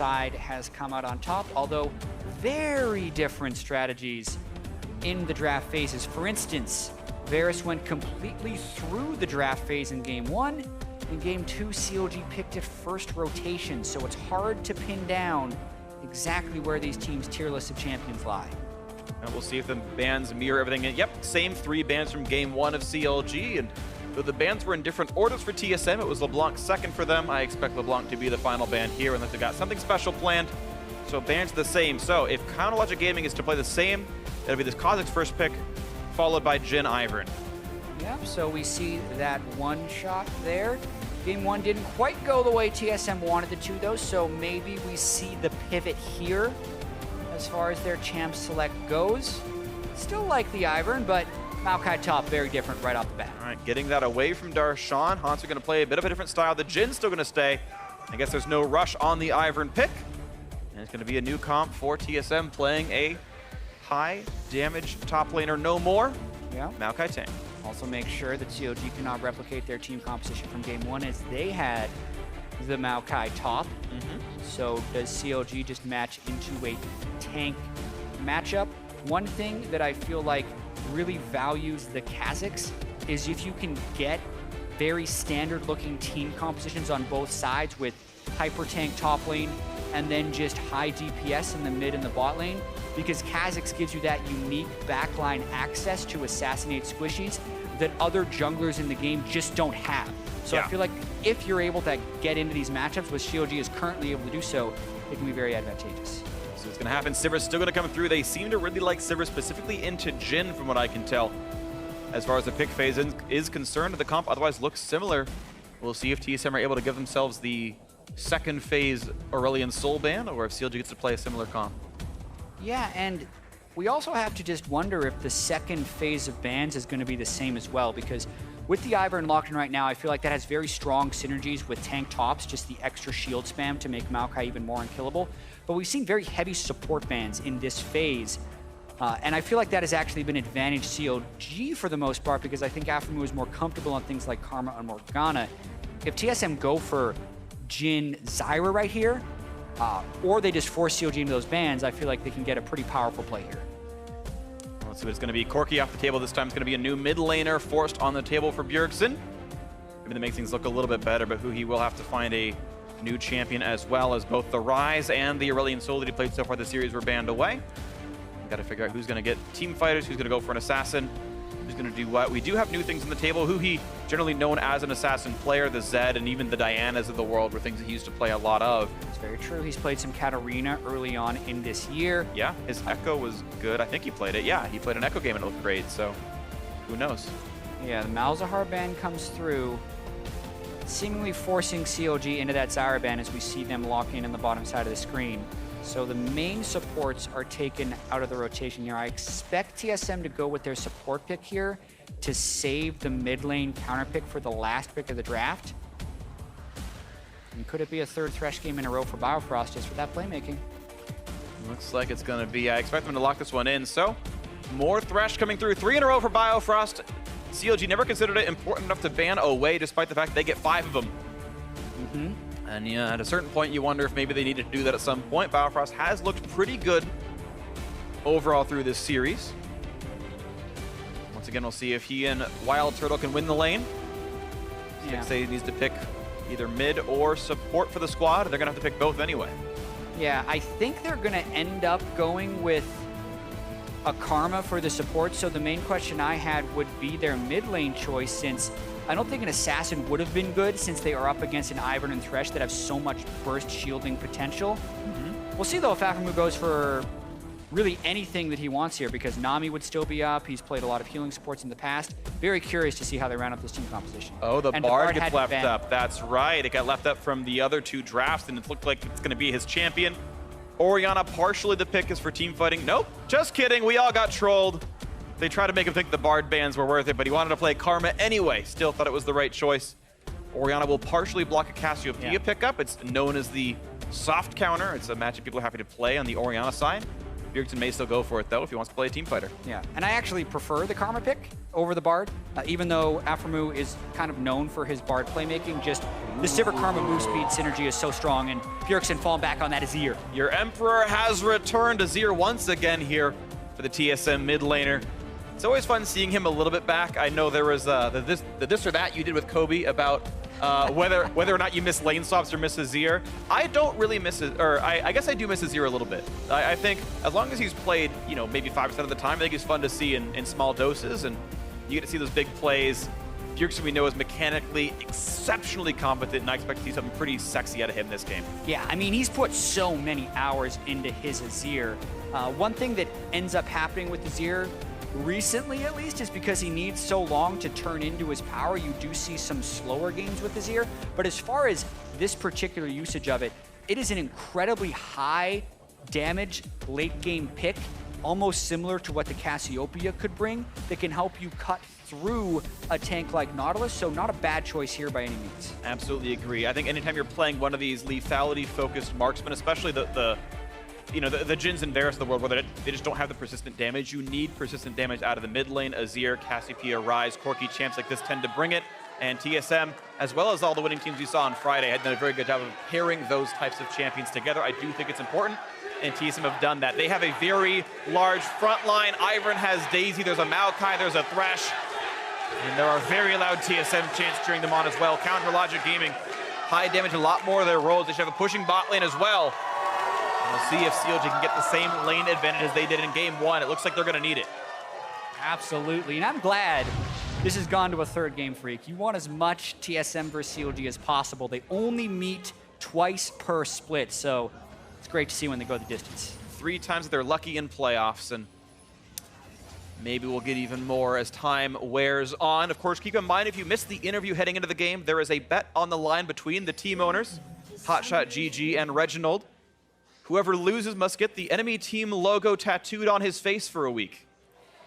side has come out on top, although very different strategies in the draft phases. For instance, Varus went completely through the draft phase in Game 1. In Game 2, CLG picked it first rotation, so it's hard to pin down exactly where these teams' tier list of champions lie. And we'll see if the bans mirror everything. And yep, same 3 bans from Game 1 of CLG. And though the bans were in different orders for TSM, it was LeBlanc second for them. I expect LeBlanc to be the final ban here unless they've got something special planned. So bans the same. So if Chronologic Gaming is to play the same, it'll be this Kha'Zix first pick, followed by Jhin Ivern. Yep, so we see that one shot there. Game 1 didn't quite go the way TSM wanted it to, though, so maybe we see the pivot here as far as their champ select goes. Still like the Ivern, but Maokai top, very different right off the bat. All right, getting that away from Darshan. Hauntzer going to play a bit of a different style. The Jhin's still going to stay. I guess there's no rush on the Ivern pick. And it's going to be a new comp for TSM playing a high damage top laner no more. Yeah. Maokai tank. Also make sure that CLG cannot replicate their team composition from Game 1 as they had the Maokai top. So does CLG just match into a tank matchup? One thing that I feel like really values the Kha'Zix is if you can get very standard looking team compositions on both sides with hyper tank top lane and then just high DPS in the mid and the bot lane, because Kha'Zix gives you that unique backline access to assassinate squishies that other junglers in the game just don't have. So I feel like if you're able to get into these matchups, which CLG is currently able to do so, it can be very advantageous. So it's going to happen. Sivir's still going to come through. They seem to really like Sivir specifically into Jhin from what I can tell. As far as the pick phase is concerned, the comp otherwise looks similar. We'll see if TSM are able to give themselves the second phase Aurelion Soul ban, or if CLG gets to play a similar comp. Yeah, and we also have to just wonder if the second phase of bans is going to be the same as well, because with the Ivern locked in right now, I feel like that has very strong synergies with tank tops, just the extra shield spam to make Maokai even more unkillable. But we've seen very heavy support bans in this phase, and I feel like that has actually been advantage CLG for the most part, because I think Aphromoo is more comfortable on things like Karma and Morgana. If TSM go for Jhin Zyra right here, or they just force CLG into those bans, I feel like they can get a pretty powerful play here. Let's see what it's going to be. Corki off the table this time. It's going to be a new mid laner forced on the table for Bjergsen. Maybe that makes things look a little bit better, but Huhi will have to find a new champion as well, as both the Rise and the Aurelion Soul that he played so far this series were banned away. Got to figure out who's going to get team fighters, who's going to go for an assassin, who's going to do what. We do have new things on the table. Huhi, generally known as an assassin player, the Zed and even the Dianas of the world were things that he used to play a lot of. It's very true. He's played some Katarina early on in this year. Yeah, his Echo was good. I think he played it. Yeah, he played an Echo game and it looked great, so who knows? Yeah, the Malzahar ban comes through, seemingly forcing CLG into that Zyra ban as we see them lock in the bottom side of the screen. So the main supports are taken out of the rotation here. I expect TSM to go with their support pick here to save the mid lane counter pick for the last pick of the draft. And could it be a third Thresh game in a row for Biofrost just for that playmaking? Looks like it's going to be. I expect them to lock this one in. So more Thresh coming through. 3 in a row for Biofrost. CLG never considered it important enough to ban away, despite the fact they get 5 of them. And yeah, at a certain point, you wonder if maybe they needed to do that at some point. Biofrost has looked pretty good overall through this series. Once again, we'll see if he and WildTurtle can win the lane. Stixxay needs to pick either mid or support for the squad. They're going to have to pick both anyway. Yeah, I think they're going to end up going with a Karma for the support. So the main question I had would be their mid lane choice, since I don't think an assassin would have been good since they are up against an Ivern and Thresh that have so much burst shielding potential. We'll see though if Aphromoo goes for really anything that he wants here, because Nami would still be up. He's played a lot of healing supports in the past. Very curious to see how they round up this team composition. Oh, the Bard gets left up. That's right. It got left up from the other 2 drafts, and it looked like it's going to be his champion. Orianna, partially the pick is for team fighting. Nope, just kidding. We all got trolled. They tried to make him think the Bard bans were worth it, but he wanted to play Karma anyway. Still thought it was the right choice. Orianna will partially block a Cassiopeia pickup. It's known as the soft counter. It's a matchup people are happy to play on the Orianna side. Bjergsen may still go for it, though, if he wants to play a team fighter. Yeah, and I actually prefer the Karma pick over the Bard, even though Aphromoo is kind of known for his Bard playmaking. Just the Sivir Karma move speed synergy is so strong, and Bjergsen falling back on that Azir. Your Emperor has returned. Azir once again here for the TSM mid laner. It's always fun seeing him a little bit back. I know there was the this or that you did with Kobe about whether or not you miss lane swaps or miss Azir. I don't really miss it, or I guess I do miss Azir a little bit. I think as long as he's played, you know, maybe 5% of the time, I think he's fun to see in small doses, and you get to see those big plays. Bjergsen, we know, is mechanically exceptionally competent, and I expect to see something pretty sexy out of him this game. Yeah, I mean, he's put so many hours into his Azir. One thing that ends up happening with Azir, recently at least, is because he needs so long to turn into his power, you do see some slower games with Azir. But as far as this particular usage of it, it is an incredibly high damage late game pick, almost similar to what the Cassiopeia could bring, that can help you cut through a tank like Nautilus, so not a bad choice here by any means. Absolutely agree. I think anytime you're playing one of these lethality-focused marksmen, especially the Jhins and Varus of the world, where they just don't have the persistent damage, you need persistent damage out of the mid lane. Azir, Cassiopeia, Ryze, Corki champs like this tend to bring it, and TSM, as well as all the winning teams we saw on Friday, had done a very good job of pairing those types of champions together. I do think it's important, and TSM have done that. They have a very large front line. Ivern has Daisy, there's a Maokai, there's a Thresh, and there are very loud TSM chants cheering them on as well. Counter Logic Gaming, high damage, a lot more of their roles. They should have a pushing bot lane as well. And we'll see if CLG can get the same lane advantage as they did in game one. It looks like they're gonna need it. Absolutely, and I'm glad this has gone to a third game, Phreak. You want as much TSM versus CLG as possible. They only meet twice per split, so it's great to see when they go the distance. 3 times they're lucky in playoffs, and maybe we'll get even more as time wears on. Of course, keep in mind, if you missed the interview heading into the game, there is a bet on the line between the team owners, Hotshot GG and Reginald. Whoever loses must get the enemy team logo tattooed on his face for a week.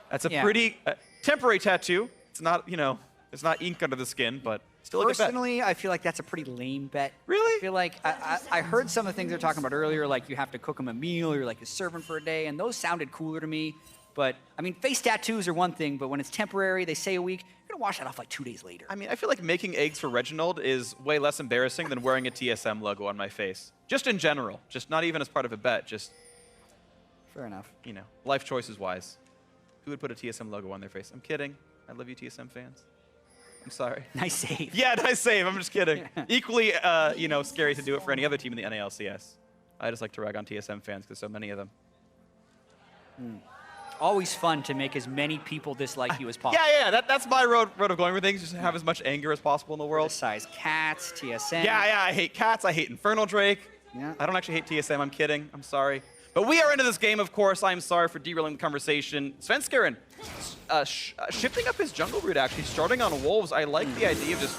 That's a pretty temporary tattoo. It's not, you know, it's not ink under the skin, but still a good bet. Personally, I feel like that's a pretty lame bet. Really? I feel like I heard some of the things they're talking about earlier, like you have to cook him a meal, you're like his servant for a day, and those sounded cooler to me. But, I mean, face tattoos are one thing, but when it's temporary, they say a week, you're going to wash that off like 2 days later. I mean, I feel like making eggs for Reginald is way less embarrassing than wearing a TSM logo on my face. Just in general. Just not even as part of a bet. Just, fair enough. You know, life choices wise. Who would put a TSM logo on their face? I'm kidding. I love you, TSM fans. I'm sorry. Nice save. Yeah, nice save. I'm just kidding. Equally, you know, scary to do it for any other team in the NALCS. I just like to rag on TSM fans because there's so many of them. Always fun to make as many people dislike you as possible. Yeah, that's my road of going for things. Just have as much anger as possible in the world. Size cats, TSM. Yeah, I hate cats. I hate Infernal Drake. Yeah. I don't actually hate TSM. I'm kidding. I'm sorry. But we are into this game, of course. I'm sorry for derailing the conversation. Svenskeren shifting up his jungle route, actually, starting on Wolves. I like the idea of just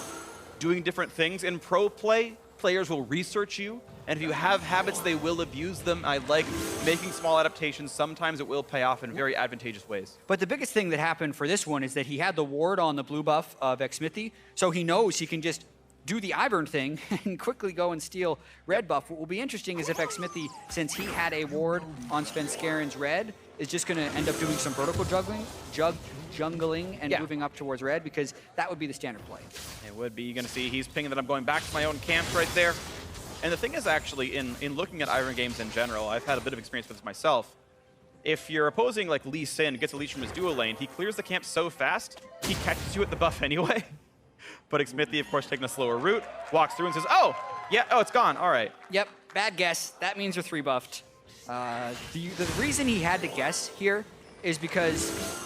doing different things. In pro play, players will research you, and if you have habits, they will abuse them. I like making small adaptations. Sometimes it will pay off in very advantageous ways. But the biggest thing that happened for this one is that he had the ward on the blue buff of Xmithie, so he knows he can just do the Ivern thing and quickly go and steal red buff. What will be interesting is if Xmithie, since he had a ward on Svenskeren's red, is just going to end up doing some vertical jungling and moving up towards red, because that would be the standard play. It would be. You're going to see he's pinging that I'm going back to my own camp right there. And the thing is, actually, in looking at Ivern games in general, I've had a bit of experience with this myself. If you're opposing like Lee Sin, gets a leash from his duo lane, he clears the camp so fast, he catches you at the buff anyway. But Xmithie, of course, taking a slower route, walks through and says, oh, yeah, oh, it's gone, all right. Yep, bad guess. That means you're 3 buffed. The reason he had to guess here is because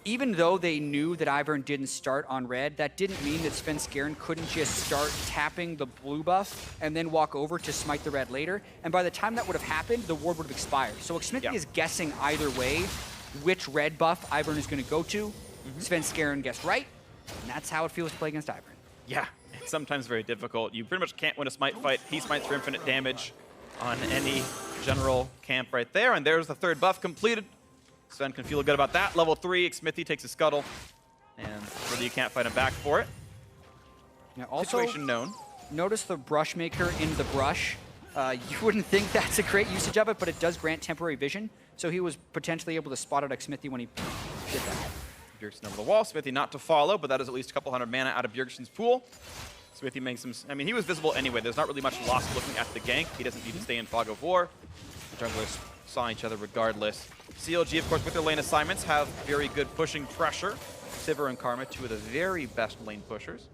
even though they knew that Ivern didn't start on red, that didn't mean that Svenskeren couldn't just start tapping the blue buff and then walk over to smite the red later. And by the time that would have happened, the ward would have expired. So Xmithie is guessing either way which red buff Ivern is going to go to. Svenskeren guessed right, and that's how it feels to play against Ivern. Yeah, it's sometimes very difficult. You pretty much can't win a smite fight. He smites for infinite damage on any general camp right there. And there's the 3rd buff completed. Sven can feel good about that. Level 3, Xmithie takes a scuttle. And really you can't fight him back for it. Yeah, also, situation known. Notice the brush maker in the brush You wouldn't think that's a great usage of it, but it does grant temporary vision. So he was potentially able to spot out Xmithie when he did that. Bjergsen over the wall. Xmithie not to follow, but that is at least a couple hundred mana out of Bjergsen's pool. Xmithie makes him... I mean, he was visible anyway. There's not really much loss looking at the gank. He doesn't need to stay in fog of war. The junglers saw each other regardless. CLG, of course, with their lane assignments, have very good pushing pressure. Sivir and Karma, two of the very best lane pushers.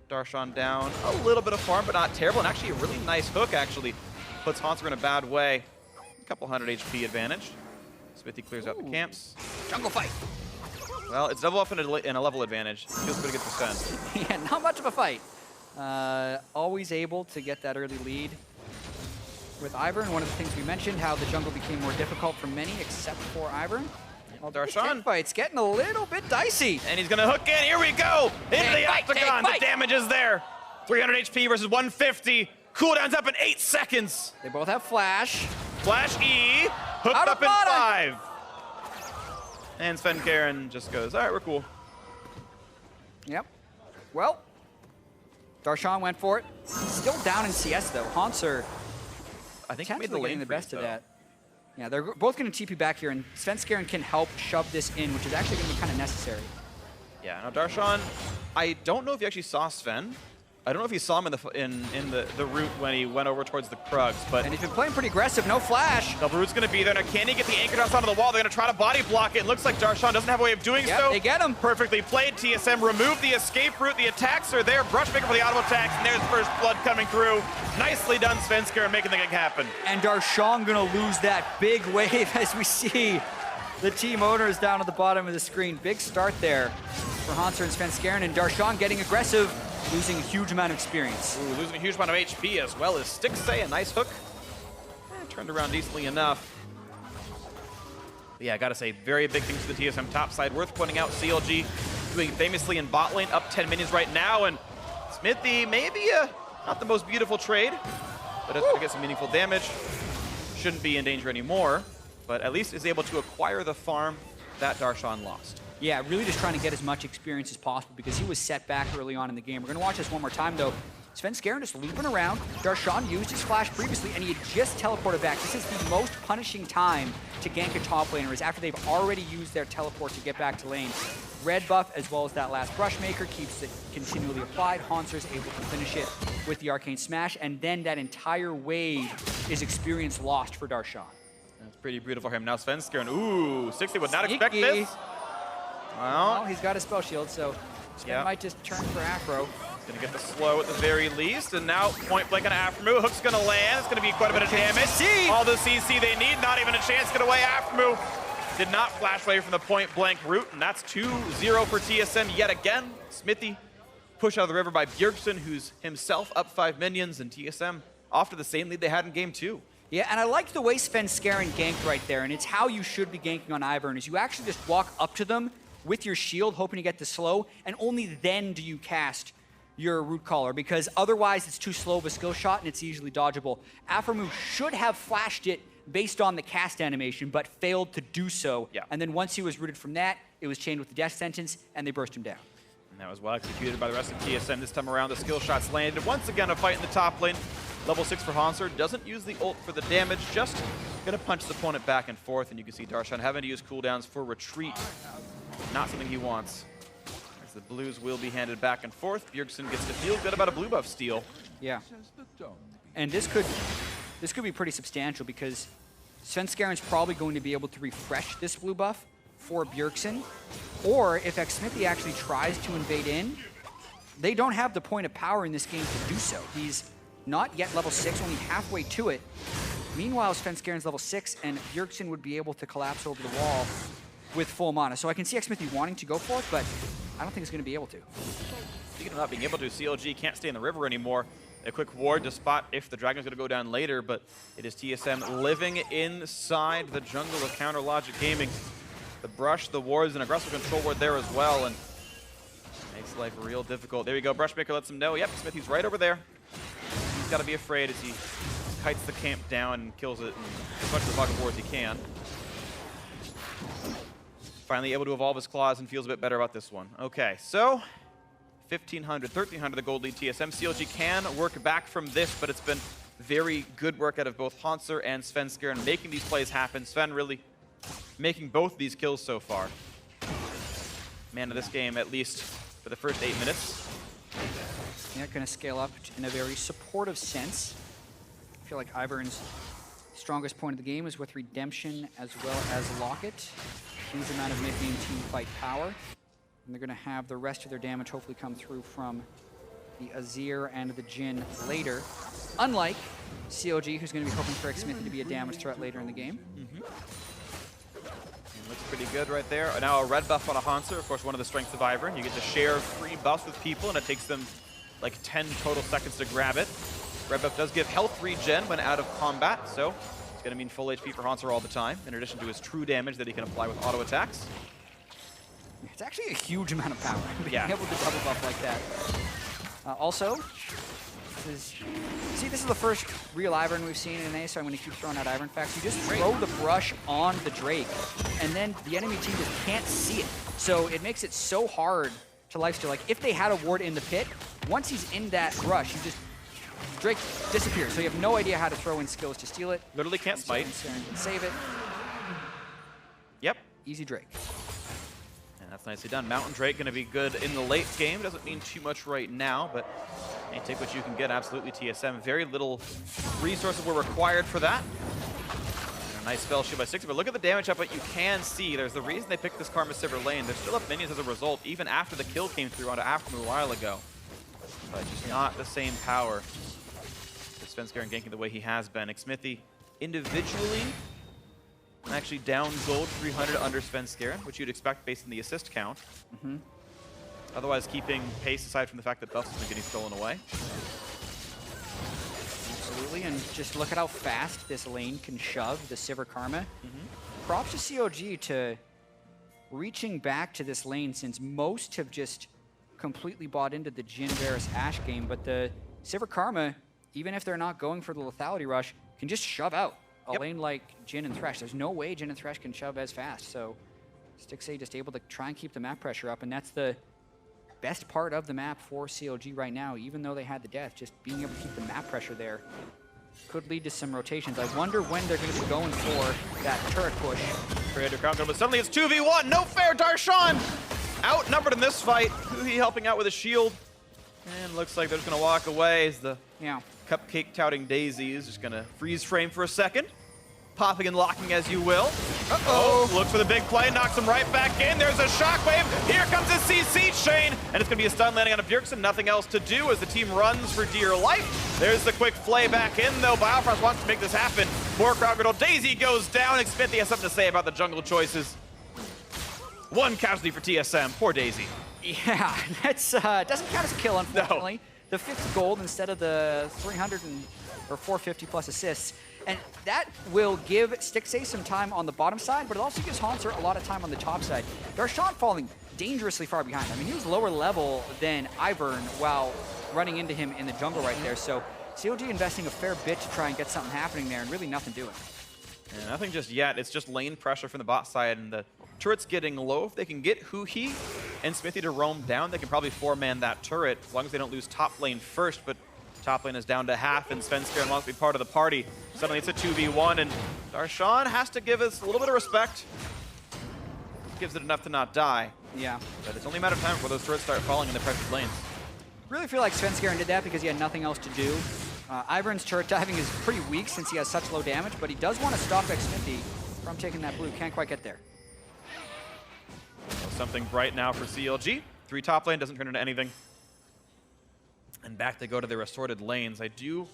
Darshan down, a little bit of farm, but not terrible. And actually a really nice hook, actually. Puts Hauntzer in a bad way. A couple hundred HP advantage. Xmithie clears out the camps. Jungle fight. Well, it's double up in a level advantage. Feels pretty good for Sven. Yeah, not much of a fight. Always able to get that early lead with Ivern. One of the things we mentioned, how the jungle became more difficult for many, except for Ivern. Well, Darshan. Fight's getting a little bit dicey. And he's going to hook in. Here we go. Into the octagon. The damage is there. 300 HP versus 150. Cooldown's up in 8 seconds. They both have flash. Flash E. Hooked up in 5. And Svenskeren just goes, all right, we're cool. Yep. Well, Darshan went for it. Still down in CS, though. Hauntzer, I think he made the lane getting the best of though. that. Yeah, they're both going to TP back here, and Svenskeren can help shove this in, which is actually going to be kind of necessary. Yeah, now Darshan, I don't know if you actually saw Sven. I don't know if you saw him in the route when he went over towards the Krugs, but... And he's been playing pretty aggressive, no flash. Double root's going to be there. Now, can he get the anchor down onto the wall? They're going to try to body block it. It looks like Darshan doesn't have a way of doing so. They get him. Perfectly played. TSM removed the escape route. The attacks are there. Brushmaker for the auto attacks, and there's first blood coming through. Nicely done, Svenskeren, making the gig happen. And Darshan going to lose that big wave as we see the team owners down at the bottom of the screen. Big start there for Hauntzer and Svenskeren, and Darshan getting aggressive, losing a huge amount of experience. Ooh, losing a huge amount of HP as well as Stixxay, a nice hook. Turned around decently enough. But yeah, I gotta say, very big things for the TSM top side. Worth pointing out, CLG doing famously in bot lane, up 10 minions right now, and Xmithie, maybe not the most beautiful trade, but it's gonna get some meaningful damage. Shouldn't be in danger anymore, but at least is able to acquire the farm that Darshan lost. Yeah, really just trying to get as much experience as possible because he was set back early on in the game. We're going to watch this one more time, though. Svenskeren just looping around. Darshan used his flash previously, and he had just teleported back. This is the most punishing time to gank a top laner, is after they've already used their teleport to get back to lane. Red buff, as well as that last Brushmaker, keeps it continually applied. Hauntzer is able to finish it with the Arcane Smash, and then that entire wave is experience lost for Darshan. That's pretty beautiful for him. Now Svenskeren, ooh, Stixxay would not expect this. Well, he's got a spell shield, so Sven might just turn for Aphro. He's gonna get the slow at the very least, and now point blank on Aphromoo. Hook's gonna land. It's gonna be quite a bit of damage. All the CC they need, not even a chance. Get away, Aphromoo. Did not flash away from the point blank route, and that's 2-0 for TSM yet again. Xmithie pushed out of the river by Bjergsen, who's himself up 5 minions, and TSM off to the same lead they had in game 2. Yeah, and I like the way Svenskeren ganked right there, and it's how you should be ganking on Ivern, is you actually just walk up to them with your shield, hoping to get the slow, and only then do you cast your root caller, because otherwise it's too slow of a skill shot and it's easily dodgeable. Aphromoo should have flashed it based on the cast animation, but failed to do so. Yeah. And then once he was rooted from that, it was chained with the death sentence, and they burst him down. And that was well executed by the rest of TSM. This time around, the skill shots landed. Once again, a fight in the top lane. Level 6 for Hauntzer. Doesn't use the ult for the damage, just gonna punch the opponent back and forth, and you can see Darshan having to use cooldowns for retreat. Not something he wants. As the blues will be handed back and forth. Bjergsen gets to feel good about a blue buff steal. Yeah. And this could be pretty substantial because Svenskeren's probably going to be able to refresh this blue buff for Bjergsen. Or if Xmithie actually tries to invade in, they don't have the point of power in this game to do so. He's not yet level 6, only halfway to it. Meanwhile, Svenskeren's level 6, and Bjergsen would be able to collapse over the wall with full mana. So I can see Xmithie wanting to go for it, but I don't think he's going to be able to. Speaking of not being able to, CLG can't stay in the river anymore. A quick ward to spot if the dragon's going to go down later, but it is TSM living inside the jungle of Counter Logic Gaming. The brush, the wards, and aggressive control ward there as well, and makes life real difficult. There you go, Brushmaker lets him know, yep, Xmithie's right over there. He's got to be afraid as he kites the camp down and kills it as much of the fog of war as he can. Finally able to evolve his claws and feels a bit better about this one. Okay, so 1,500, 1,300 the gold lead TSM. CLG can work back from this, but it's been very good work out of both Hauntzer and Svenskeren making these plays happen. Sven really making both these kills so far. Man of this game, at least for the first 8 minutes. Yeah, going to scale up in a very supportive sense. I feel like Ivern's strongest point of the game is with Redemption as well as Locket. Huge amount of mid-game team fight power. And they're going to have the rest of their damage hopefully come through from the Azir and the Jhin later. Unlike CLG, who's going to be hoping for Xmithie to be a damage threat later in the game. Looks pretty good right there. Now a red buff on a Hauntzer, of course one of the strengths of Ivern. You get to share free buffs with people and it takes them like 10 total seconds to grab it. Red buff does give health regen when out of combat, so it's going to mean full HP for Hauntzer all the time, in addition to his true damage that he can apply with auto attacks. It's actually a huge amount of power, being Yeah. able to double buff like that. Also, this is the first real Ivern we've seen in NA, so I'm going to keep throwing out Ivern facts. You just throw the brush on the Drake, and then the enemy team just can't see it. So it makes it so hard to lifesteal. Like, if they had a ward in the pit, once he's in that brush, you just Drake disappears. So you have no idea how to throw in skills to steal it. Literally can't smite. Svenskeren can save it. Yep. Easy Drake. And that's nicely done. Mountain Drake going to be good in the late game. Doesn't mean too much right now, but you take what you can get. Absolutely TSM. Very little resources were required for that. And a nice spell shield by Stixxay, but look at the damage output. You can see there's the reason they picked this Karma Sivir lane. They're still up minions as a result, even after the kill came through onto Aphromoo a while ago. But just not the same power. Svenskeren ganking the way he has been. Xmithie individually actually down gold 300 under Svenskeren, which you'd expect based on the assist count. Otherwise keeping pace aside from the fact that buffs have been getting stolen away. Absolutely, and just look at how fast this lane can shove the Sivir Karma. Props to CLG to reaching back to this lane, since most have just completely bought into the Jhin Varus Ashe game, but the Sivir Karma, even if they're not going for the lethality rush, can just shove out a lane like Jhin and Thresh. There's no way Jhin and Thresh can shove as fast, so Stixxay just able to try and keep the map pressure up, and that's the best part of the map for CLG right now. Even though they had the death, just being able to keep the map pressure there could lead to some rotations. I wonder when they're going to be going for that turret push. Creator counter, but suddenly it's 2v1. No fair, Darshan! Outnumbered in this fight. Huhi helping out with a shield. And looks like they're just going to walk away as the cupcake touting Daisy is just going to freeze frame for a second. Popping and locking as you will. Uh-oh. Looks for the big play, knocks him right back in. There's a shockwave. Here comes a CC chain. And it's going to be a stun landing on a Bjergsen. Nothing else to do as the team runs for dear life. There's the quick play back in, though. Biofrost wants to make this happen. More crowd control. Daisy goes down. Xmithie has something to say about the jungle choices. One casualty for TSM. Poor Daisy. Yeah, that's doesn't count as a kill, unfortunately. No. The 5th gold instead of the 300 or 450 plus assists. And that will give Stixxay some time on the bottom side, but it also gives Hauntzer a lot of time on the top side. Darshan falling dangerously far behind. I mean, he was lower level than Ivern while running into him in the jungle right there. So CLG investing a fair bit to try and get something happening there, and really nothing doing. Yeah, nothing just yet. It's just lane pressure from the bot side, and the turret's getting low. If they can get Huhi and Xmithie to roam down, they can probably 4-man that turret, as long as they don't lose top lane first. But top lane is down to half, and Svenskeren wants to be part of the party. Suddenly it's a 2v1, and Darshan has to give us a little bit of respect. Gives it enough to not die. Yeah. But it's only a matter of time before those turrets start falling in the pressured lanes. Really feel like Svenskeren did that because he had nothing else to do. Ivern's turret diving is pretty weak since he has such low damage, but he does want to stop Xmithie from taking that blue. Can't quite get there. Well, something bright now for CLG. 3 top lane doesn't turn into anything. And back they go to their assorted lanes. I do,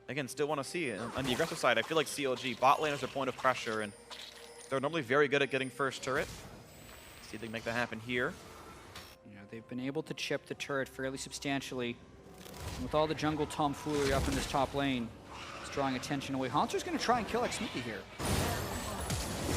again, still want to see on the aggressive side. I feel like CLG bot lane is their point of pressure, and they're normally very good at getting first turret. See if they can make that happen here. You know, they've been able to chip the turret fairly substantially. And with all the jungle tomfoolery up in this top lane, it's drawing attention away. Hauntzer's going to try and kill Xmithie here.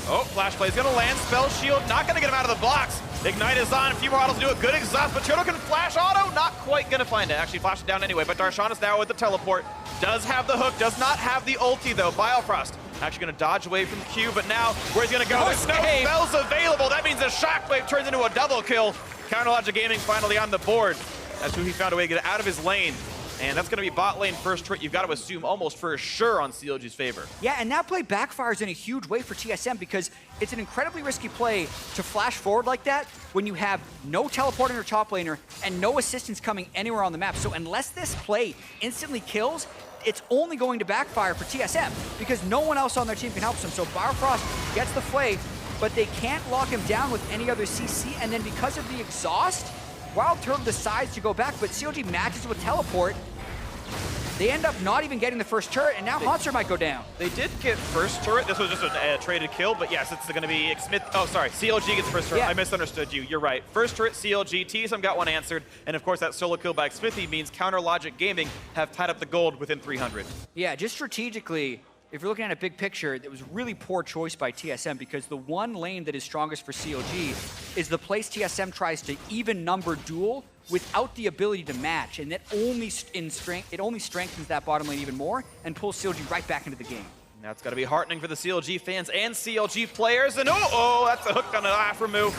Oh, flash play is going to land. Spell shield, not going to get him out of the box. Ignite is on. A few more autos do a good exhaust, but Turtle can flash auto. Not quite going to find it. Actually, flash it down anyway, but Darshan is now with the teleport. Does have the hook, does not have the ulti, though. Biofrost actually going to dodge away from the Q, but now where's he going to go? There's no spells available. That means the shockwave turns into a double kill. Counterlogic Gaming finally on the board as Huhi found a way to get out of his lane. And that's going to be bot lane first turret. You've got to assume almost for sure on CLG's favor. Yeah, and that play backfires in a huge way for TSM because it's an incredibly risky play to flash forward like that when you have no teleport in your top laner and no assistance coming anywhere on the map. So unless this play instantly kills, it's only going to backfire for TSM because no one else on their team can help them. So Biofrost gets the play, but they can't lock him down with any other CC, and then because of the exhaust, WildTurtle decides to go back, but CLG matches with teleport. They end up not even getting the first turret, and now Hauntzer might go down. They did get first turret. This was just a traded kill, but yes, it's going to be Xmithie. Oh, sorry, CLG gets first turret. Yeah. I misunderstood you. You're right. First turret, CLG. TSM got one answered, and of course that solo kill by Xmithie means Counter Logic Gaming have tied up the gold within 300. Yeah, just strategically, if you're looking at a big picture, it was really poor choice by TSM because the one lane that is strongest for CLG is the place TSM tries to even number duel without the ability to match, and that only strengthens that bottom lane even more and pulls CLG right back into the game. That's got to be heartening for the CLG fans and CLG players. And oh, that's a hook on an Aphromoo.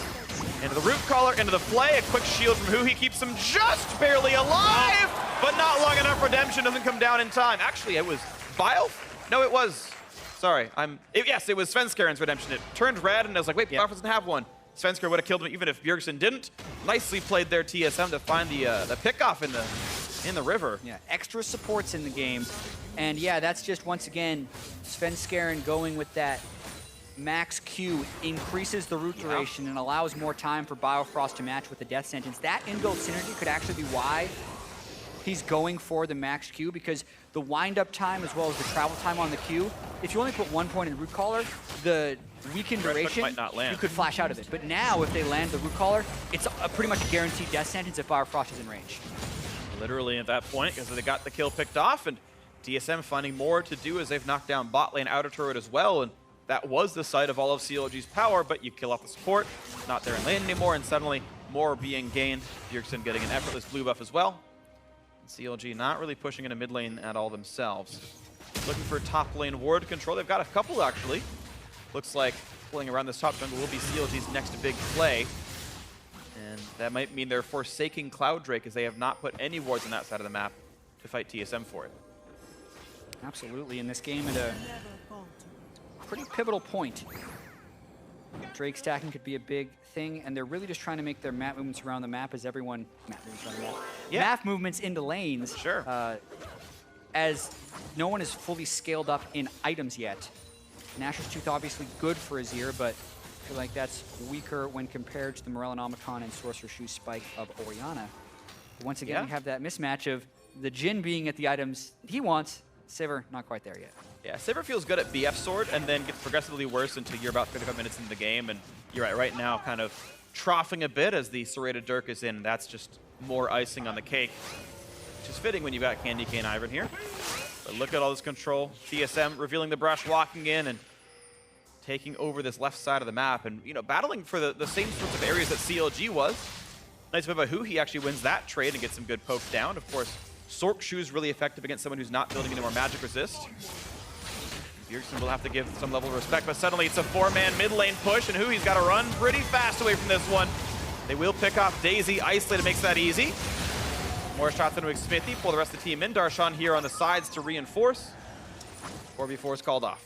Into the root collar, into the play. A quick shield from Huhi keeps him just barely alive, but not long enough. Redemption doesn't come down in time. Actually, it was Bio? No, it was. Sorry, yes, it was Svenskeren's redemption. It turned red, and I was like, wait, Biofrost doesn't have one. Svenskeren would have killed him even if Bjergsen didn't. Nicely played there, TSM, to find the pickoff in the river. Yeah, extra supports in the game. And yeah, that's just, once again, Svenskeren going with that max Q increases the root duration and allows more time for Biofrost to match with the death sentence. That inbuilt synergy could actually be why he's going for the max Q, because the wind-up time as well as the travel time on the Q, if you only put 1 point in root collar, the weaken duration, might not land. You could flash out of it. But now, if they land the root collar, it's a pretty much guaranteed death sentence if Biofrost is in range. Literally at that point, because they got the kill picked off, and TSM finding more to do as they've knocked down bot lane outer turret as well, and that was the site of all of CLG's power, but you kill off the support, not there in lane anymore, and suddenly more being gained. Bjergsen getting an effortless blue buff as well. CLG not really pushing into mid lane at all themselves. Looking for top lane ward control. They've got a couple, actually. Looks like pulling around this top jungle will be CLG's next big play. And that might mean they're forsaking Cloud Drake, as they have not put any wards on that side of the map to fight TSM for it. Absolutely, in this game at a pretty pivotal point. Drake stacking could be a big thing, and they're really just trying to make their map movements around the map as everyone... Map movements into lanes. Sure. As no one is fully scaled up in items yet. Nashor's Tooth obviously good for Azir, but I feel like that's weaker when compared to the Morellonomicon and Sorcerer's Shoe Spike of Orianna. But once again, we have that mismatch of the Jhin being at the items he wants, Sivir not quite there yet. Yeah, Sivir feels good at BF Sword and then gets progressively worse until you're about 35 minutes into the game, and you're right now kind of troughing a bit as the Serrated Dirk is in. That's just more icing on the cake, which is fitting when you've got Candy Cane Ivern here. But look at all this control. TSM revealing the brush, walking in and taking over this left side of the map, and battling for the same sorts of areas that CLG was. Nice move by Huhi, actually wins that trade and gets some good poke down. Of course, Sork Shoe is really effective against someone who's not building any more magic resist. Bjergsen will have to give some level of respect, but suddenly it's a 4-man mid lane push, and Huhi's got to run pretty fast away from this one. They will pick off Daisy. Isolated makes that easy. More shots into Xmithie, pull the rest of the team in. Darshan here on the sides to reinforce. 4v4 is called off.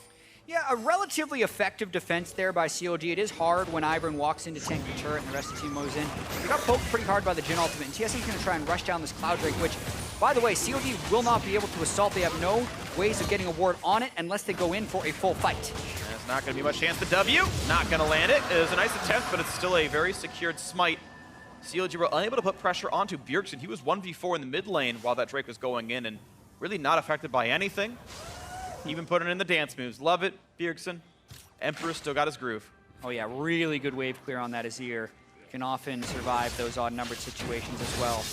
Yeah, a relatively effective defense there by CLG. It is hard when Ivern walks into tank the turret and the rest of the team moves in. They got poked pretty hard by the Jhin ultimate, and TSM's going to try and rush down this Cloud Drake, which, by the way, CLG will not be able to assault. They have no ways of getting a ward on it unless they go in for a full fight. There's not going to be much chance to W. Not going to land it. It was a nice attempt, but it's still a very secured smite. CLG were unable to put pressure onto Bjergsen. He was 1v4 in the mid lane while that Drake was going in, and really not affected by anything. Even putting in the dance moves. Love it, Bjergsen. Emperor still got his groove. Oh yeah, really good wave clear on that Azir. Can often survive those odd-numbered situations as well.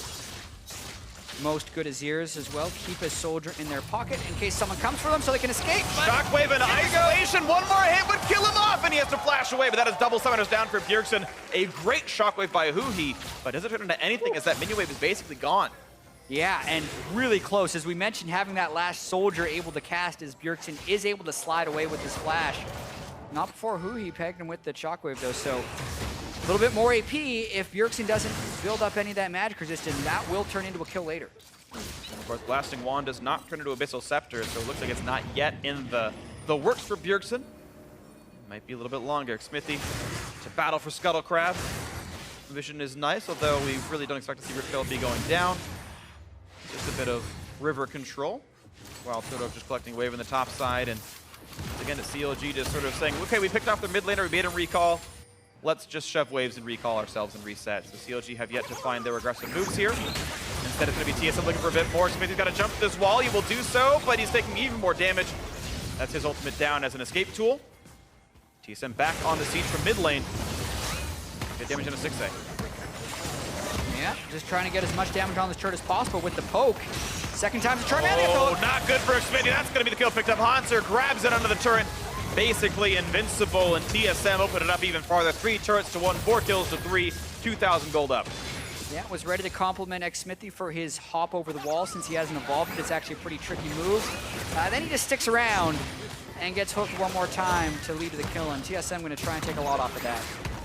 Most good Azirs as well keep a soldier in their pocket in case someone comes for them so they can escape. Shockwave and isolation. One more hit would kill him off, and he has to flash away, but that is double summoners down for Bjergsen. A great shockwave by Huhi, but doesn't turn into anything as that minion wave is basically gone. Yeah, and really close. As we mentioned, having that last soldier able to cast as Bjergsen is able to slide away with his flash. Not before Huhi pegged him with the shockwave though, so a little bit more AP if Bjergsen doesn't build up any of that magic resistance. That will turn into a kill later. Of course, Blasting Wand does not turn into Abyssal Scepter, so it looks like it's not yet in the works for Bjergsen. Might be a little bit longer. Xmithie to battle for Scuttle Crab. Vision is nice, although we really don't expect to see Ripkill be going down. Just a bit of river control. WildTurtle just collecting wave in the top side, and again, it's CLG just sort of saying, okay, we picked off their mid laner, we made him recall. Let's just shove waves and recall ourselves and reset. So CLG have yet to find their aggressive moves here. Instead, it's going to be TSM looking for a bit more. Xmithie's got to jump this wall. He will do so, but he's taking even more damage. That's his ultimate down as an escape tool. TSM back on the siege from mid lane. Good damage into Stixxay. Yeah, just trying to get as much damage on this turret as possible with the poke. Second time to turn and the Oh, poke. not good for Xmithie. That's going to be the kill picked up. Hauntzer grabs it under the turret. Basically invincible, and TSM opened it up even farther. 3 turrets to 1, 4 kills to 3, 2,000 gold up. Yeah, was ready to compliment Xmithie for his hop over the wall since he hasn't evolved it. It's actually a pretty tricky move. Then he just sticks around and gets hooked one more time to lead to the kill, and TSM going to try and take a lot off of that.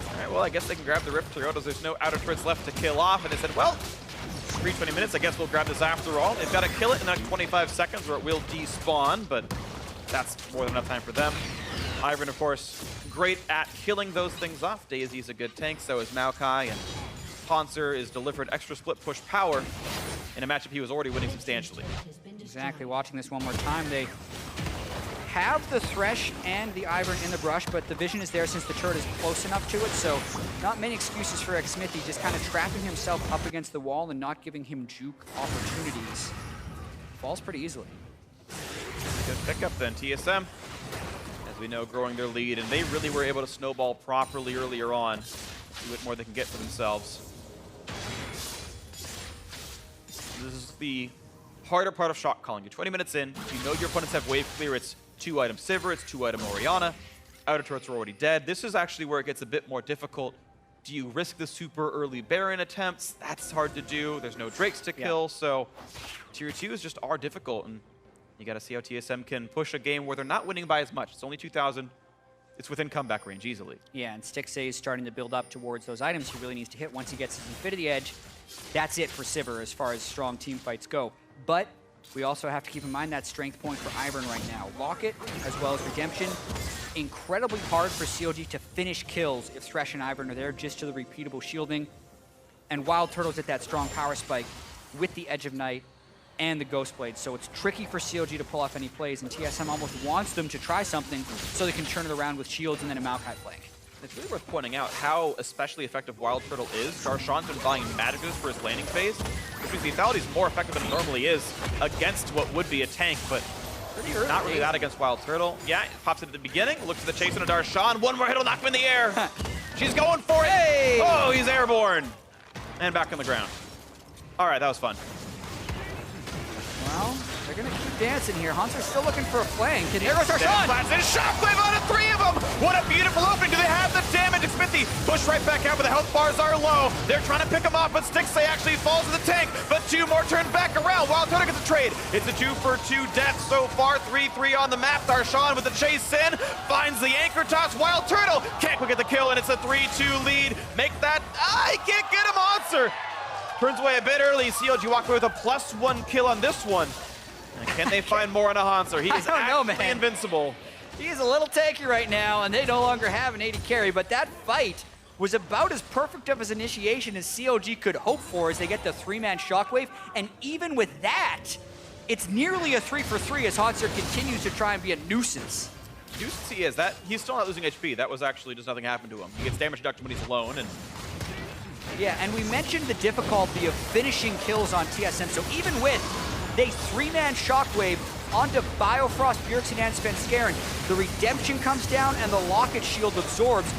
All right, well, I guess they can grab the Rift Toyotas. There's no outer turrets left to kill off, and they said, well, 20 minutes, I guess we'll grab this after all. They've got to kill it in the next 25 seconds or it will despawn, but that's more than enough time for them. Ivern, of course, great at killing those things off. Daisy's a good tank, so is Maokai, and Hauntzer is delivered extra split push power in a matchup he was already winning substantially. Exactly, watching this one more time, they have the Thresh and the Ivern in the brush, but the vision is there since the turret is close enough to it, so not many excuses for Xmithie, just kind of trapping himself up against the wall and not giving him juke opportunities. Falls pretty easily. Good pickup then, TSM. As we know, growing their lead, and they really were able to snowball properly earlier on. See what more they can get for themselves. This is the harder part of shot calling. You're 20 minutes in, you know your opponents have wave clear, it's 2-item Sivir, it's 2-item Orianna. Outer turrets are already dead. This is actually where it gets a bit more difficult. Do you risk the super early Baron attempts? That's hard to do. There's no Drakes to kill, so tier 2s just are difficult, and you got to see how TSM can push a game where they're not winning by as much. It's only 2,000. It's within comeback range easily. Yeah, and Stixxay is starting to build up towards those items he really needs to hit. Once he gets his Infinity Edge, that's it for Sivir as far as strong team fights go. But we also have to keep in mind that strength point for Ivern right now. Locket, as well as Redemption, incredibly hard for CLG to finish kills if Thresh and Ivern are there just to the repeatable shielding. And WildTurtle's at that strong power spike with the Edge of Night and the Ghost Blade, so it's tricky for CLG to pull off any plays, and TSM almost wants them to try something so they can turn it around with shields and then a Maokai flank. It's really worth pointing out how especially effective WildTurtle is. Darshan's been buying Madicus for his landing phase, which means lethality is more effective than it normally is against what would be a tank, but pretty early. Not really that against WildTurtle. Yeah, it pops it at the beginning, looks at the chase into Darshan, one more hit will knock him in the air. She's going for it! Hey! Oh, he's airborne! And back on the ground. All right, that was fun. Well, they're going to keep dancing here. Hauntzer still looking for a flank. And there goes Darshan! There's shockwave out of 3 of them! What a beautiful opening! Do they have the damage? Xmithie push right back out, but the health bars are low. They're trying to pick him off, but Stixxay actually falls to the tank. But 2 more turn back around. WildTurtle gets a trade. It's a 2-for-2 death so far. 3-3 on the map. Darshan with the chase in. Finds the anchor toss. WildTurtle can't quite get the kill, and it's a 3-2 lead. Make that... he can't get him, Hauntzer! Turns away a bit early. CLG walk away with a +1 kill on this one. And can they find more on a Hauntzer? He is actually invincible. He's a little tanky right now, and they no longer have an AD carry, but that fight was about as perfect of an initiation as CLG could hope for as they get the 3-man shockwave, and even with that, it's nearly a 3-for-3 as Hauntzer continues to try and be a nuisance. Nuisance he is. He's still not losing HP. That was actually just nothing happened to him. He gets damage reduction when he's alone, and yeah, and we mentioned the difficulty of finishing kills on TSM, so even with the 3-man shockwave onto Biofrost, Bjergsen, and Svenskeren, the Redemption comes down and the Locket shield absorbs.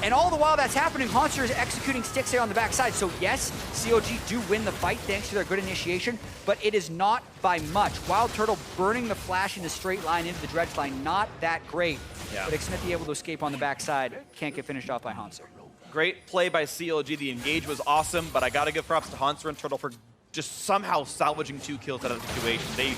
And all the while that's happening, Hauntzer is executing Stixxay on the backside. So yes, CLG do win the fight thanks to their good initiation, but it is not by much. WildTurtle burning the flash in a straight line into the dredge line, not that great. Yeah. But Xmithie able to escape on the backside, can't get finished off by Hauntzer. Great play by CLG. The engage was awesome, but I gotta give props to Hauntzer and Turtle for just somehow salvaging 2 kills out of the situation. They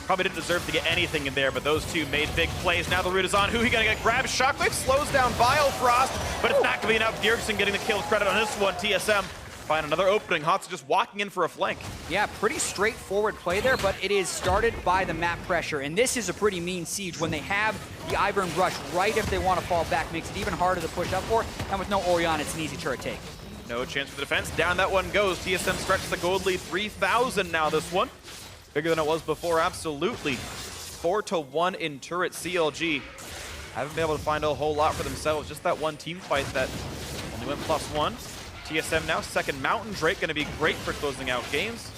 probably didn't deserve to get anything in there, but those 2 made big plays. Now the root is on. Huhi gonna get grabbed. Shockwave slows down Biofrost, but it's not gonna be enough. Bjergsen getting the kill credit on this one. TSM find another opening. Hauntzer just walking in for a flank. Yeah, pretty straightforward play there, but it is started by the map pressure. And this is a pretty mean siege when they have the Ivern rush right if they want to fall back. Makes it even harder to push up for. And with no Orianna, it's an easy turret take. No chance for the defense. Down that one goes. TSM stretches the gold lead 3,000 now this one. Bigger than it was before, absolutely. 4-1 in turret. CLG haven't been able to find a whole lot for themselves. Just that one team fight that only went +1. TSM now, second Mountain Drake, going to be great for closing out games.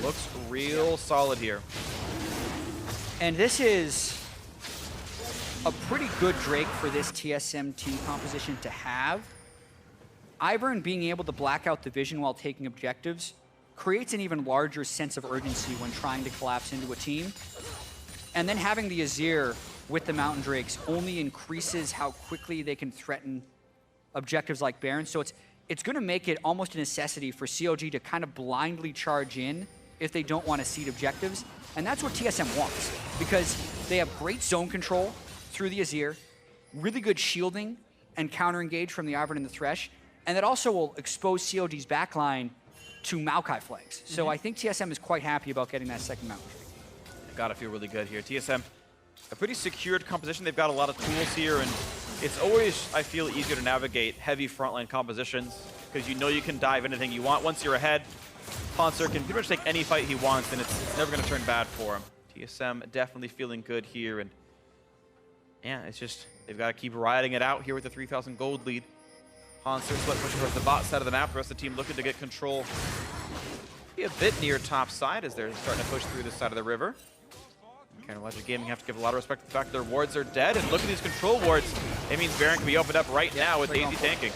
Looks real solid here. And this is a pretty good Drake for this TSM team composition to have. Ivern being able to black out the vision while taking objectives creates an even larger sense of urgency when trying to collapse into a team. And then having the Azir with the Mountain Drakes only increases how quickly they can threaten objectives like Baron. So it's going to make it almost a necessity for CLG to kind of blindly charge in if they don't want to cede objectives. And that's what TSM wants, because they have great zone control through the Azir, really good shielding and counter engage from the Ivern and the Thresh, and that also will expose CLG's backline to Maokai flanks. So I think TSM is quite happy about getting that second Mountain Drake. Gotta feel really good here. TSM, a pretty secured composition. They've got a lot of tools here, and it's always, I feel, easier to navigate heavy frontline compositions because you know you can dive anything you want. Once you're ahead, Hauntzer can pretty much take any fight he wants, and it's never going to turn bad for him. TSM definitely feeling good here, and yeah, it's just they've got to keep riding it out here with the 3,000 gold lead. Hauntzer split pushing towards the bot side of the map. The rest of the team looking to get control. Be a bit near top side as they're starting to push through this side of the river. Logic Gaming have to give a lot of respect to the fact that their wards are dead, and look at these control wards. It means Baron can be opened up right now with Daisy tanking.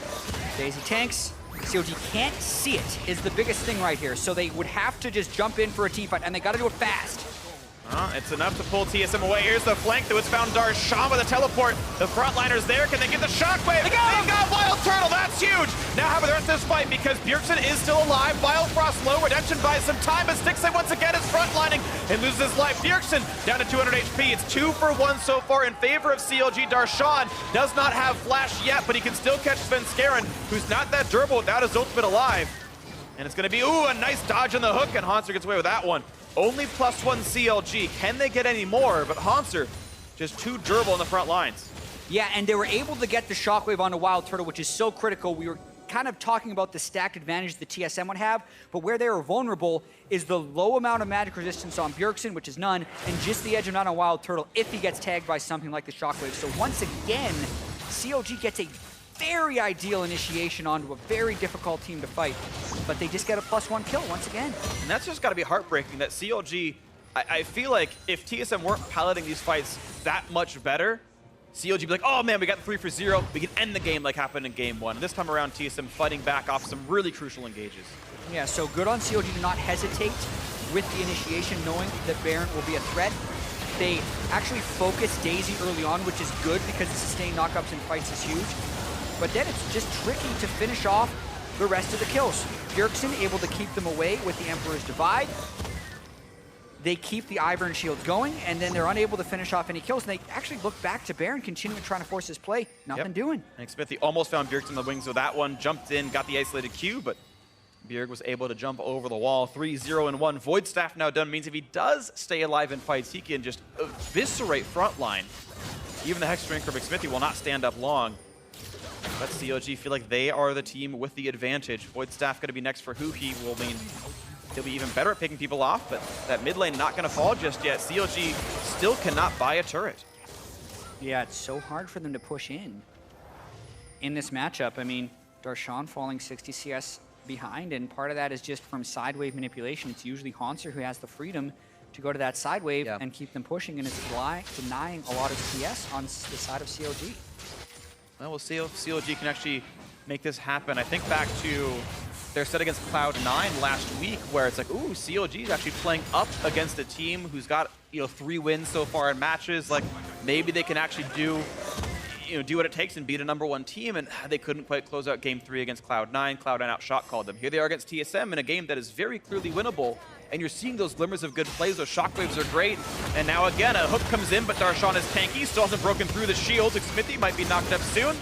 Daisy tanks. CLG can't see it is the biggest thing right here, so they would have to just jump in for a team fight, and they got to do it fast. It's enough to pull TSM away. Here's the flank, though. It's found Darshan with a teleport. The frontliners there. Can they get the shockwave? They got WildTurtle. That's huge. Now how about the rest of this fight? Because Bjergsen is still alive. Biofrost low. Redemption buys some time, but Stixxay once again is frontlining and loses his life. Bjergsen down to 200 HP. It's 2 for 1 so far in favor of CLG. Darshan does not have flash yet, but he can still catch Svenskeren, who's not that durable without his ultimate alive. And it's going to be, a nice dodge on the hook, and Hauntzer gets away with that one. Only +1 CLG. Can they get any more? But Hauntzer just too durable in the front lines. Yeah, and they were able to get the shockwave onto WildTurtle, which is so critical. We were kind of talking about the stacked advantage the TSM would have, but where they were vulnerable is the low amount of magic resistance on Bjergsen, which is none, and just the edge of none on WildTurtle if he gets tagged by something like the shockwave. So once again, CLG gets a very ideal initiation onto a very difficult team to fight, but they just get a +1 kill once again. And that's just got to be heartbreaking that CLG, I feel like if TSM weren't piloting these fights that much better, CLG would be like, oh man, we got the 3 for 0, we can end the game like happened in game 1. This time around, TSM fighting back off some really crucial engages. Yeah, so good on CLG to not hesitate with the initiation, knowing that Baron will be a threat. They actually focus Daisy early on, which is good because the sustained knockups in fights is huge. But then it's just tricky to finish off the rest of the kills. Bjergsen able to keep them away with the Emperor's Divide. They keep the Ivern shield going, and then they're unable to finish off any kills. And they actually look back to Baron, continuing trying to force his play. Nothing doing. And Xmithie almost found Bjergsen in the wings with that one. Jumped in, got the isolated Q, but Bjerg was able to jump over the wall. 3-0-1. Void Staff now done means if he does stay alive in fights, he can just eviscerate frontline. Even the Hex Drink of Xmithie will not stand up long. But CLG feel like they are the team with the advantage. Void Staff going to be next for Huhi. Will mean he'll be even better at picking people off, but that mid lane not going to fall just yet. CLG still cannot buy a turret. Yeah, it's so hard for them to push in this matchup. I mean, Darshan falling 60 CS behind, and part of that is just from side wave manipulation. It's usually Hauntzer who has the freedom to go to that side wave and keep them pushing, and it's denying a lot of CS on the side of CLG. Well, we'll see if CLG can actually make this happen. I think back to their set against Cloud9 last week, where it's like, ooh, CLG is actually playing up against a team who's got 3 wins so far in matches. Like maybe they can actually do what it takes and beat a #1 team, and they couldn't quite close out Game 3 against Cloud9. Cloud9 outshot called them. Here they are against TSM in a game that is very clearly winnable, and you're seeing those glimmers of good plays. Those shockwaves are great, and now again a hook comes in, but Darshan is tanky, still hasn't broken through the shield. Xmithie might be knocked up soon.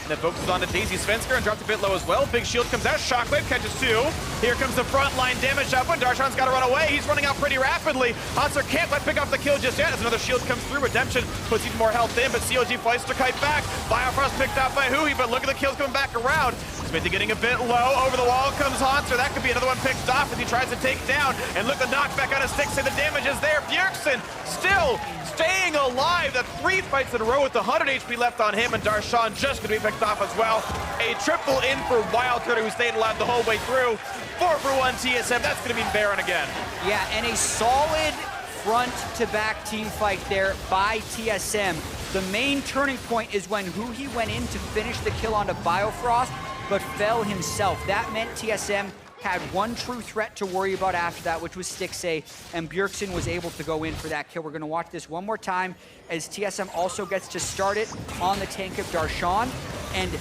And that focuses on the Daisy. Svenskeren dropped a bit low as well. Big shield comes out. Shockwave catches 2. Here comes the front line damage up when Darshan's got to run away. He's running out pretty rapidly. Hauntzer can't let pick up the kill just yet as another shield comes through. Redemption puts even more health in, but CLG fights to kite back. Biofrost picked up by Huhi, but look at the kills coming back around. Xmithie getting a bit low. Over the wall comes Hauntzer. That could be another one picked off as he tries to take down. And look, the knockback out of Stixxay. The damage is there. Bjergsen still staying alive. The 3 fights in a row with the 100 HP left on him, and Darshan just going to be picked off as well. A triple in for WildTurtle, who stayed alive the whole way through. 4-for-1 TSM. That's going to mean Baron again. Yeah, and a solid front-to-back team fight there by TSM. The main turning point is when Huhi went in to finish the kill onto Biofrost, but fell himself. That meant TSM had one true threat to worry about after that, which was Stixxay, and Bjergsen was able to go in for that kill. We're going to watch this one more time as TSM also gets to start it on the tank of Darshan and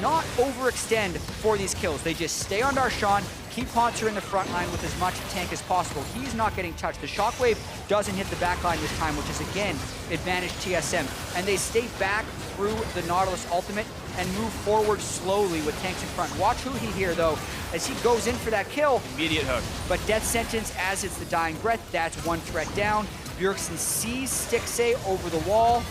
not overextend for these kills. They just stay on Darshan, keep Hauntzer in the front line with as much tank as possible. He's not getting touched. The Shockwave doesn't hit the back line this time, which is, again, advantage TSM. And they stay back through the Nautilus ultimate and move forward slowly with tanks in front. Watch Huhi here, though, as he goes in for that kill. Immediate hook. But death sentence as it's the dying breath. That's one threat down. Bjergsen sees Stixxay over the wall,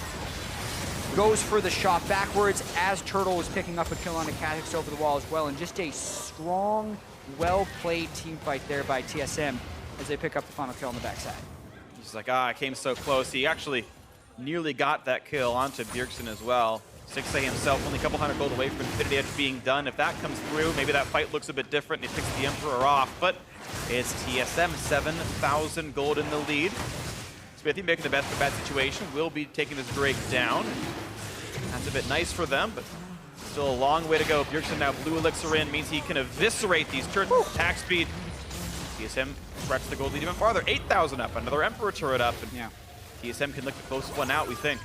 goes for the shot backwards as Turtle was picking up a kill on a Kha'Zix over the wall as well. And just a strong, well-played team fight there by TSM as they pick up the final kill on the backside. He's like, I came so close. He actually nearly got that kill onto Bjergsen as well. Stixxay himself only a couple hundred gold away from Infinity Edge being done. If that comes through, maybe that fight looks a bit different and he picks the Emperor off. But it's TSM, 7,000 gold in the lead. Xmithie making the best of a bad situation. Will be taking this Drake down. That's a bit nice for them, but still a long way to go. Bjergsen now blue elixir in, means he can eviscerate these turrets with attack speed. TSM stretches the gold lead even farther. 8,000 up, another Emperor turret up. And yeah, TSM can look the closest one out, we think.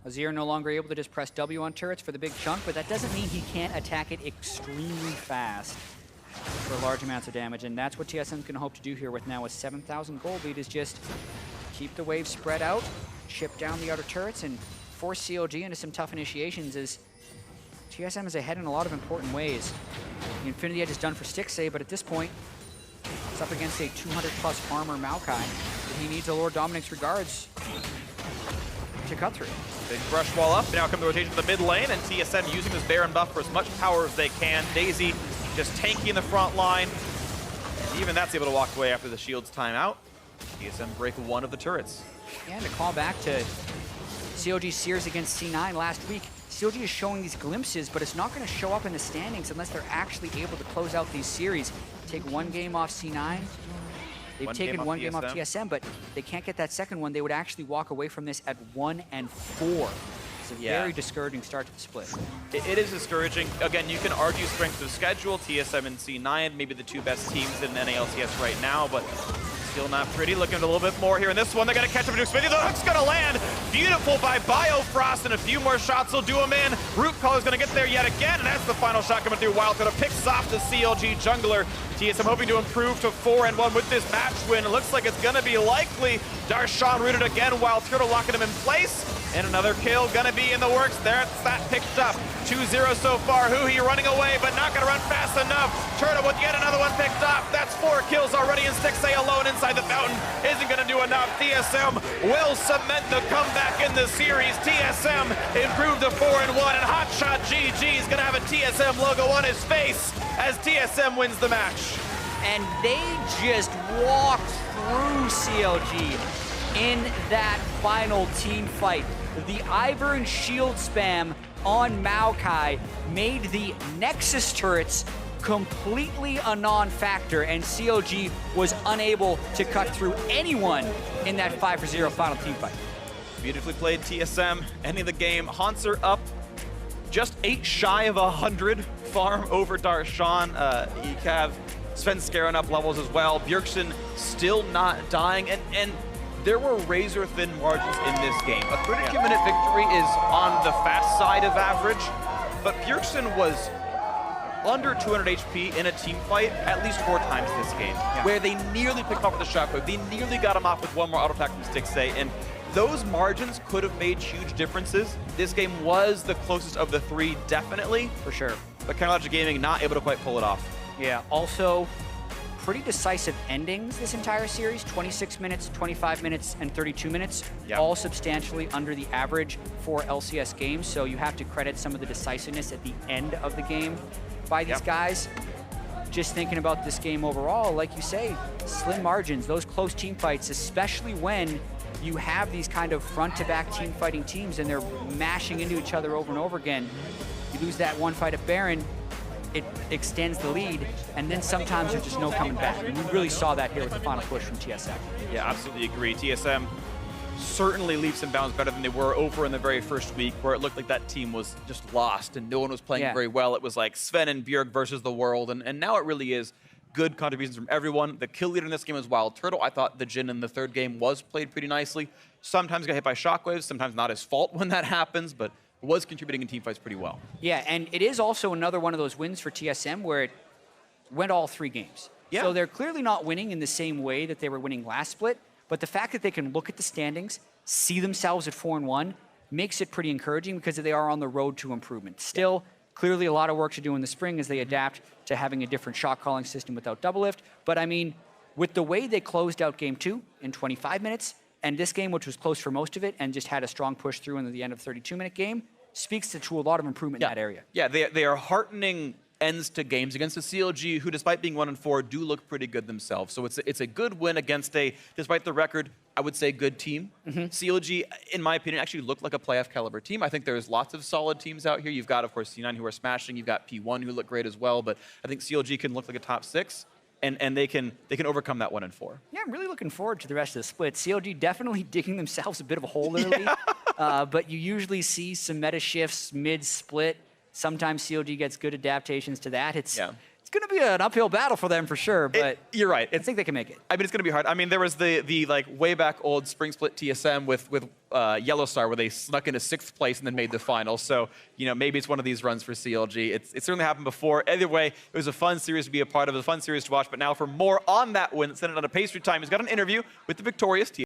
Azir no longer able to just press W on turrets for the big chunk, but that doesn't mean he can't attack it extremely fast for large amounts of damage, and that's what TSM's going to hope to do here with now a 7,000 gold lead, is just keep the wave spread out, chip down the outer turrets, and force CLG into some tough initiations, as TSM is ahead in a lot of important ways. The Infinity Edge is done for Stixxay, but at this point, it's up against a 200+ armor Maokai. He needs a Lord Dominic's regards to cut through. Big brush wall up, now come the rotation to the mid lane, and TSM using this Baron buff for as much power as they can. Daisy just tanking the front line. Even that's able to walk away after the shield's time out. TSM break one of the turrets. And to call back to CLG Sears against C9 last week, CLG is showing these glimpses, but it's not going to show up in the standings unless they're actually able to close out these series. Take one game off C9. They've taken one game off TSM, but they can't get that second one. They would actually walk away from this at 1-4. It's a very discouraging start to the split. It is discouraging. Again, you can argue strength of schedule. TSM and C9, maybe the two best teams in NALCS right now, but still not pretty. Looking at a little bit more here in this one. They're going to catch up to Xmithie. The hook's going to land. Beautiful by Biofrost, and a few more shots will do him in. Root Caller's going to get there yet again, and that's the final shot coming through. WildTurtle picks off the CLG jungler. TSM hoping to improve to 4-1 with this match win. It looks like it's going to be likely. Darshan rooted again, WildTurtle locking him in place. And another kill gonna be in the works. There's that picked up. 2-0 so far. Huhi running away, but not gonna run fast enough. Turtle with yet another one picked up. That's 4 kills already, and Stixxay alone inside the fountain isn't gonna do enough. TSM will cement the comeback in the series. TSM improved to 4-1, and Hotshot GG is gonna have a TSM logo on his face as TSM wins the match. And they just walked through CLG in that final team fight. The Ivern shield spam on Maokai made the Nexus turrets completely a non-factor, and CLG was unable to cut through anyone in that 5-0 final team fight. Beautifully played, TSM, ending the game. Hauntzer up just 8 shy of 100 farm over Darshan. Ecav, Svenskeren up levels as well. Bjergsen still not dying, and there were razor-thin margins in this game. A 32-minute victory is on the fast side of average, but Bjergsen was under 200 HP in a team fight at least 4 times this game, where they nearly picked off with the shockwave. They nearly got him off with one more auto attack from Stixxay, and those margins could have made huge differences. This game was the closest of the 3, definitely. For sure. But CLG Gaming not able to quite pull it off. Yeah, also pretty decisive endings this entire series, 26 minutes, 25 minutes, and 32 minutes, all substantially under the average for LCS games, so you have to credit some of the decisiveness at the end of the game by these guys. Just thinking about this game overall, like you say, slim margins, those close team fights, especially when you have these kind of front-to-back team fighting teams and they're mashing into each other over and over again. You lose that one fight at Baron, it extends the lead, and then sometimes there's just no coming back. And we really saw that here with the final push from TSM. Yeah, absolutely agree. TSM certainly leaps and bounds better than they were over in the very first week, where it looked like that team was just lost and no one was playing very well. It was like Sven and Bjerg versus the world, and now it really is good contributions from everyone. The kill leader in this game is WildTurtle. I thought the Jhin in the third game was played pretty nicely. Sometimes got hit by shockwaves, sometimes not his fault when that happens, but was contributing in teamfights pretty well. Yeah, and it is also another one of those wins for TSM where it went all 3 games. Yeah. So they're clearly not winning in the same way that they were winning last split, but the fact that they can look at the standings, see themselves at 4-1, makes it pretty encouraging because they are on the road to improvement. Still, clearly a lot of work to do in the spring as they adapt to having a different shot calling system without double lift. But I mean, with the way they closed out game 2 in 25 minutes, and this game, which was close for most of it and just had a strong push through into the end of the 32-minute game, speaks to a lot of improvement in that area. Yeah, they are heartening ends to games against a CLG who, despite being 1-4, do look pretty good themselves. So it's a good win against a, despite the record, I would say good team. CLG, in my opinion, actually looked like a playoff caliber team. I think there's lots of solid teams out here. You've got, of course, C9 who are smashing. You've got P1 who look great as well. But I think CLG can look like a top 6. And they can overcome that 1-4. Yeah, I'm really looking forward to the rest of the split. CLG definitely digging themselves a bit of a hole early, but you usually see some meta shifts mid-split. Sometimes CLG gets good adaptations to that. It's going to be an uphill battle for them for sure, but you're right. I think they can make it. I mean, it's going to be hard. I mean, there was the like way back old spring split TSM with Yellow Star where they snuck into 6th place and then made the final. So, you know, maybe it's one of these runs for CLG. It's certainly happened before. Either way, it was a fun series to be a part of, a fun series to watch. But now for more on that win, send it on a pastry time. He's got an interview with the victorious TSM.